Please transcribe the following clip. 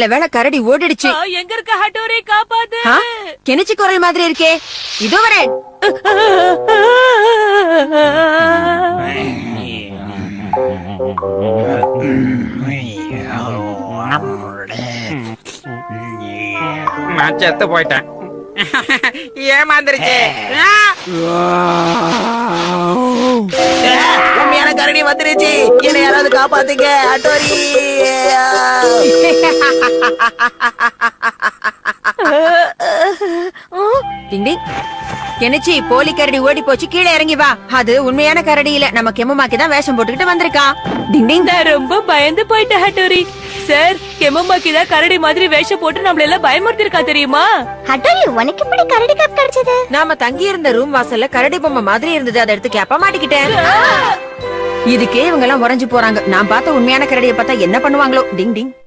நல்ல வேளை கரடி ஓடிடுச்சு. எங்க இருக்க ஹட்டோரி காப்பாத்து. ஆ? கெனிச்சி குரல் மாதிரி இருக்கே. இதோ வரேன். நான் செத்து போயிட்டேன். ஏமாந்துருச்சு. உண்மையான கரடி வந்துருச்சு. என்னை யாராவது காப்பாத்துங்க அட்டோரி. டிங் டிங். கெனிச்சி போலி கரடி ஓடி போச்சு, கீழே இறங்கி வா. அது உண்மையான கரடி இல்ல, நம்ம கெமமாக்கி தான் வேஷம் போட்டுக்கிட்டு வந்திருக்கான். டிங் டிங். நான் ரொம்ப பயந்து போயிட்டேன் ஹட்டோரி. சார் கெமமாக்கி தான் கரடி மாதிரி வேஷம் போட்டு நம்மள எல்லாம் பயமுறுத்திருக்கா தெரியுமா? ஹட்டோரி உனக்கு எப்படி கரடி கேப் கிடைச்சது? நாம தங்கி இருந்த ரூம் வாசல்ல கரடி பொம்மை மாதிரி இருந்தது, அதை எடுத்து கேப்ப மாட்டிக்கிட்டேன். இதுக்கே இவங்க எல்லாம் உறைஞ்சு போறாங்க. நான் பார்த்த உண்மையான கரடியை பார்த்தா என்ன பண்ணுவாங்களோ. டிங் டிங்.